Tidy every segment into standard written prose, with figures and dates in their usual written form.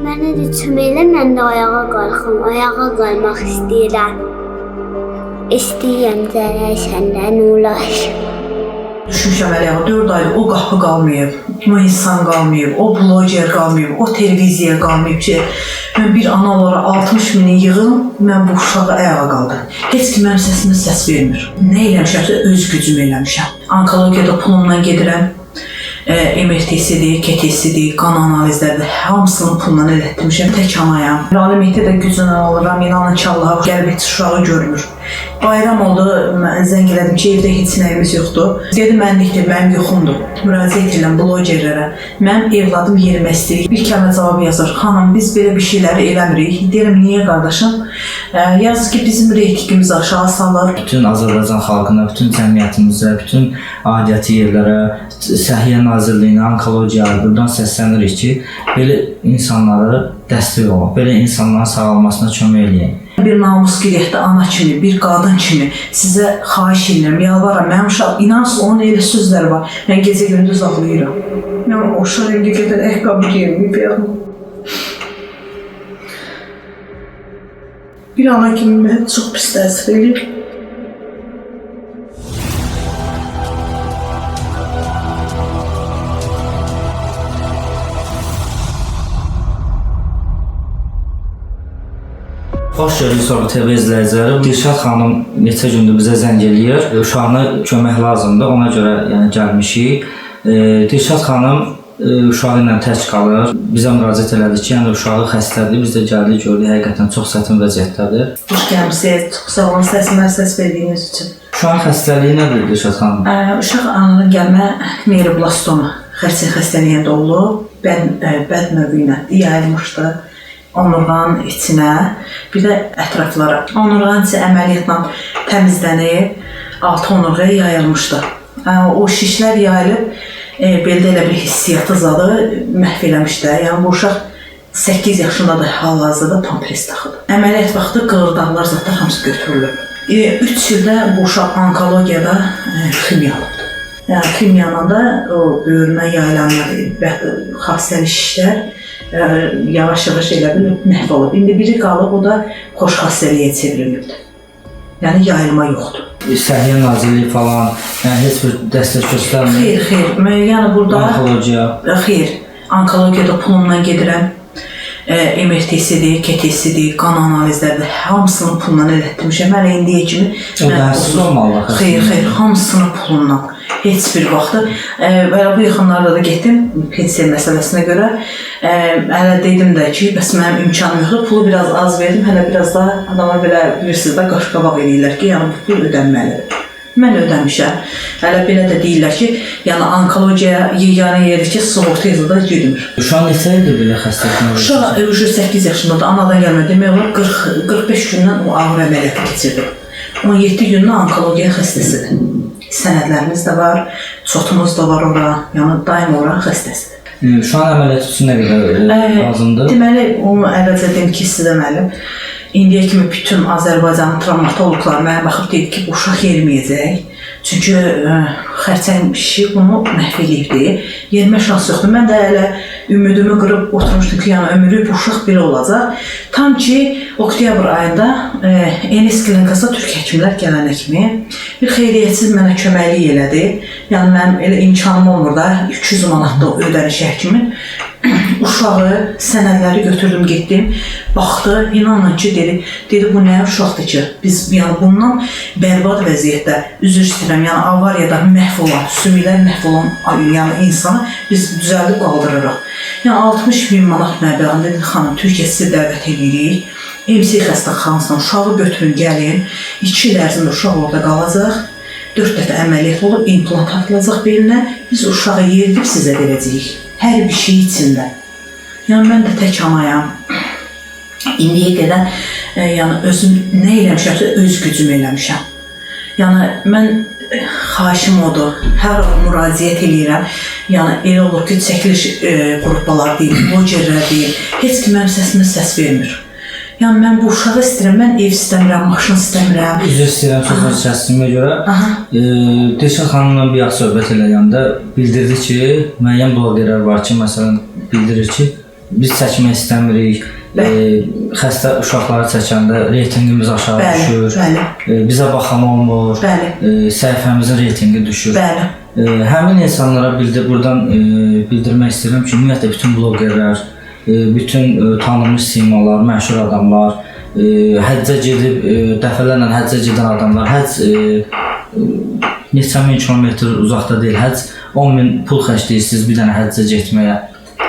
Mənə də köməklə, mən də ayağa qalxım, ayağa qalmaq istəyirəm. İstəyirəm zərər səndən ulaş. Düşmüşəm əliyə, 4 aydır o qapı qalmayıb, o insan qalmayıb, o bloger qalmayıb, o televiziya qalmayıb ki, mən bir ana olaraq 60 mini yığım, mən bu uşağı ayağa qaldım. Heç ki mənim səsimə səs vermir. Nə eləmişəmsə öz gücüm eləmişəm. Onkologiyada pulumla gedirəm. MRT-sidir, KT-sidir, qan analizləridir, hamısını pulla elətdirmişəm, tək anayam. Alimiyətdə də gücünə alıram, inanın ki, Allaha gəlib heç uşağı görmür. Bayram oldu, mən zəng elədim ki, evdə heç nəyimiz yoxdur. Dedim, mənlikdir, mənim yoxumdur. Müraciət edirəm blogerlərə. Mənim evladım yerimə istəyir. Bir kəlmə cavab yazır, xanım, biz belə bir şeyləri eləmirik. Deyirəm, niyə qardaşım? Yazır ki, bizim reytingimiz aşağı salır. Bütün Azərbaycan xalqına, bütün cəmiyyətimizə, bütün aidiyyəti yerlərə, Səhiyyə Nazirliyinə, onkologiyaya buradan səslənirik ki, belə insanlara dəstək olun, belə insanların sağalmasına kömək eləyin. Bir namus qeyrətli ana kimi, bir qadın kimi sizə xahiş edirəm, yalvarıram. Mənim uşaq, inansız onun elə sözləri var. Mən gecə gündüz ağlayıram. Yəni, o uşaq evdə qədər əhqabı geyinməyib. Bir ana kimi mənə çox pis təsir edir. Xoş gördük sonra TV izləyiciləri. Dilşad xanım neçə gündür bizə zəng eləyir. Uşağına kömək lazımdır, ona görə yəni gəlmişik. Dilşad xanım uşağı ilə tək qalır. Bizə müraciət elədi ki, yəni uşağı xəstədir. Biz də gəldik, gördük, həqiqətən çox çətin vəziyyətdədir. Xoş gəlmişsiniz, çox sağ olun, səsimə səs verdiyiniz üçün. Uşağın xəstəliyi nədir Dilşad xanım? Uşaq anadan gəlmə neyroblastoma xərçəng xəstəliyində olub, bəd növü ilə yayılmışdı. Onurğanın içinə, bir də ətraflara. Onurğanın içi əməliyyatla təmizlənib, altı onurğaya yayılmışdı. O şişlər yayılıb, beldə elə bir hissiyyatı zadı məhv eləmişdi. Yəni bu uşaq 8 yaşındadır, hal-hazırda pampres taxıdır. Əməliyyat vaxtı qığırdaqlar zatlar hamısı götürülüb. 3 ildə bu uşaq onkologiyada ximiya alıbdır. Yəni ximiyanın da o böyürünə yayılanlar, xassəli şişlər yavaş-yavaş elə bir məhv olub. İndi biri qalıb, o da xoş xassəliyə çevrilibdir. Yəni yayılma yoxdur. Səhiyyə Nazirliyi falan, yəni heç bir dəstək göstərmir? Xeyr. Yəni burada... Onkologiya? Xeyr. Onkologiyada pulumla gedirəm. MRT-sidir, KT-sidir, qan analizləridir, hamısını pulla elətdirmişəm. Hələ indiyə kimi... O dərsiz olmalı? Xeyr, hamısını pulla. Heç bir vaxtı. Bu yaxınlarda da getdim, pensiya məsələsinə görə. Hələ dedim də ki, bəs mənim imkanım yoxdur, pulu biraz az verdim, hələ biraz da adama belə bilirsiniz də qaş-qabaq edirlər ki, yəni bu pul ödənməlidir. Mən ödəmişəm. Hələ belə də deyirlər ki, yəni onkologiya yeganə yeri ki, sığorta yazıda girmir. Uşaq neçə ildir belə xəstəliklə? Uşaq 8 yaşındadır, anadan gəlmə demək olar 45 gündən o ağır əməliyyatı keçirdi. 17 gündən onkologiya xəstəsidir. Sənədlərimiz də var, çotumuz da var ora, yəni daim ora xəstəsidir. Uşağın əməliyyatı üçün nə qədər lazımdır? Deməli, onu əvvəlcə dedim ki, sizə müəllim, indiyə kimi bütün Azərbaycanın travmatologları mənə baxıb dedi ki, bu uşaq yeriməyəcək. Çünki xərçəng şişi bunu məhv edibdir. Yerimə şans yoxdur. Mən də elə ümidimi qırıb oturmuşdum ki, yəni ömrü bu uşaq belə olacaq. Tam ki, oktyabr ayında Enes klinikasına türk həkimlər gələnə kimi bir xeyriyyətsiz mənə köməklik elədi. Yəni mənim elə imkanım olmur da 200 manatda ödənişi həkimin. Uşağı, sənədləri götürdüm, getdim, baxdı, inanın ki, dedi bu nə uşaqdır ki, biz yəni bundan bərbad vəziyyətdə, üzr istəyirəm, yəni avariyada məhv olan, sümüklər məhv olan yəni insanı biz düzəldib qaldırırıq. Yəni 60.000 manat məbləğində dedi, xanım, Türkiyə sizi dəvət edirik, MC xəstəxanasından uşağı götürün, gəlin, 2 il ərzində uşaq orada qalacaq, 4 dəfə əməliyyat olur, implant atılacaq belinə. Biz uşağı yeridib sizə verəcəyik. Hər bir şey içində. Yəni mən də tək anayam. İndiyə qədər yəni özüm nə eləmişəmsə öz gücüm eləmişəm. Yəni mən xahişim odur, hər müraciət eləyirəm. Yəni elə olur ki, çəkiliş qruplar deyil, blogerlər deyil, heç kim mənim səsimə səs vermir. Yəni mən bu uşağı istəyirəm, mən ev istəmirəm, maşın istəmirəm. Üzr istəyirəm sözünü kəsdiyimə görə. Dilşad xanımla bir az söhbət eləyəndə bildirdi ki, müəyyən blogerlər var ki, məsələn bildirir ki, biz çəkmək istəmirik. Xəstə uşaqları çəkəndə reytinqimiz aşağı düşür, bizə baxan olmur, səhifəmizin reytinqi düşür. Həmin insanlara buradan bildirmək istəyirəm ki, ümumiyyətlə bütün blogerlər, bütün tanınmış simalar, məşhur adamlar, həccə gedib, dəfələrlə həccə gedən adamlar, neçə min kilometr uzaqda deyil, 10.000 pul xərcləyirsiniz bir dənə həccə getməyə.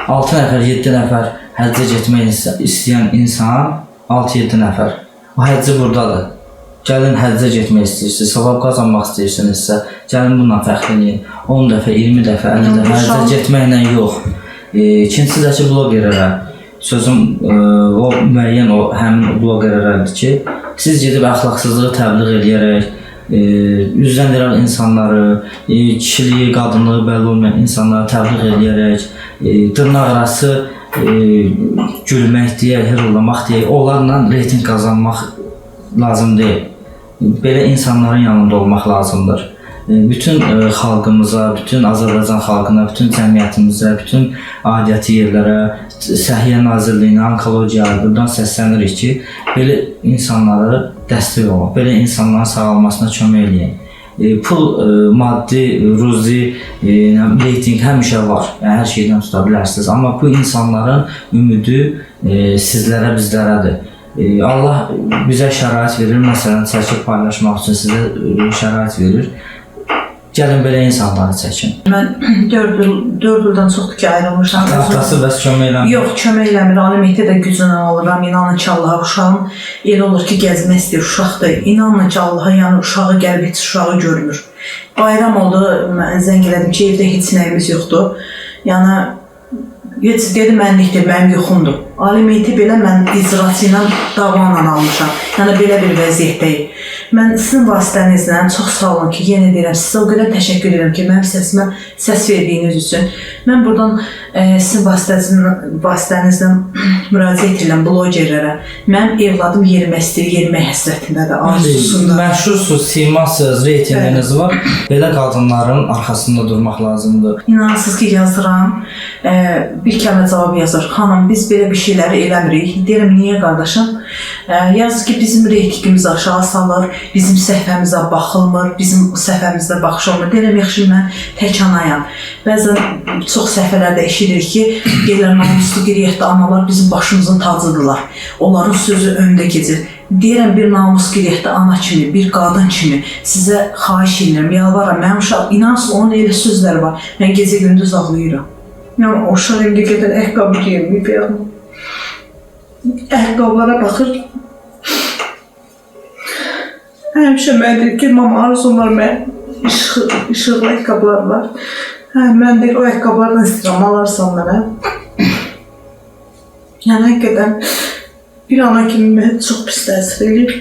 6 nəfər, 7 nəfər həccə getmək istəyən insan 6-7 nəfər. O həccə buradadır. Gəlin həccə getmək istəyirsiniz, savab qazanmaq istəyirsinizsə, gəlin bununla fəxrləyin. 10 dəfə, 20 dəfə, 50 dəfə həccə getməklə yox. İkincisi də ki, blogerlərə, sözüm o müəyyən həmin blogerlərədir ki, siz gedib əxlaqsızlığı təbliğ edərək, üzdən verən insanları, kişiliyi, qadınlığı bəlli olmayan insanları təbliğ edərək, dırnaq arası gülmək deyək, hırlamaq deyək, onlarla reyting qazanmaq lazım deyil. Belə insanların yanında olmaq lazımdır. Bütün xalqımıza, bütün Azərbaycan xalqına, bütün cəmiyyətimizə, bütün aidiyyəti yerlərə, Səhiyyə Nazirliyinə, onkologiyaya buradan səslənirik ki, belə insanlara dəstək olun, belə insanların sağalmasına kömək eləyin. Pul, maddi, ruzi, reyting həmişə var, hər şeydən tuta bilərsiniz. Amma bu insanların ümidi sizlərə, bizlərədir. Allah bizə şərait verir, məsələn, çəkib paylaşmaq üçün sizə şərait verir. Gəlin belə insanları çəkin. Mən 4 ildən çoxdur ki, ayrılmışam. Atası bəs kömək eləmir? Yox, kömək eləmir. Ali Mehdi də gücünə alıram. İnanın ki, Allaha uşağım elə olur ki, gəzmək istəyir uşaqdır. İnanın ki, Allaha yəni uşağı gəlib heç uşağı görmür. Bayram oldu, mən zəng elədim ki, evdə heç nəyimiz yoxdur. Yəni, heç dedi mənlikdir, mənim yoxumdur. Ali Mehdi belə mən icraçı ilə davanla almışam. Yəni, belə bir vəziyyətdəyim. Mən sizin vasitənizlə çox sağ olun ki, yenə deyirəm, sizə o qədər təşəkkür edirəm ki, mənim səsimə səs verdiyiniz üçün. Mən buradan sizin vasitənizlə müraciət edirəm blogerlərə. Mənim evladım yerimək istəyir, yerimək həsrətindədir, arzusunda. Məşhursuz, simasız, reytinginiz var. Belə qadınların arxasında durmaq lazımdır. İnanırsınız ki, yazıram, bir kəlmə cavab yazır. Xanım, biz belə bir şeyləri eləmirik. Deyirəm, niyə qardaşım? Yazır ki, bizim reytingimiz aşağı salır, bizim səhifəmizə baxılmır, bizim səhifəmizdə baxış olmur. Deyirəm, yaxşı, mən tək anayam. Bəzən çox səhifələrdə eşidirik ki, deyirlər, namuslu qiriyyətli analar bizim başımızın tacıdırlar. Onların sözü öndə keçir. Deyirəm, bir namus qiriyyətli ana kimi, bir qadın kimi sizə xahiş edirəm, yalvaram. Mənim uşaq, inansız, onun elə sözləri var. Mən gecə gündüz ağlayıram. Yəni, o uşaq evdə gedən əhqabı giyinməyib yəni. Əhqablara baxır. Həmişə mən deyir ki, mama arzum var, mən işıqlı əhqablar var. Mən deyir, o əhqablardan istəyirəm, alarsan mənə. Yəni, həqiqətən bir ana kimi mənə çox pis təsir edir.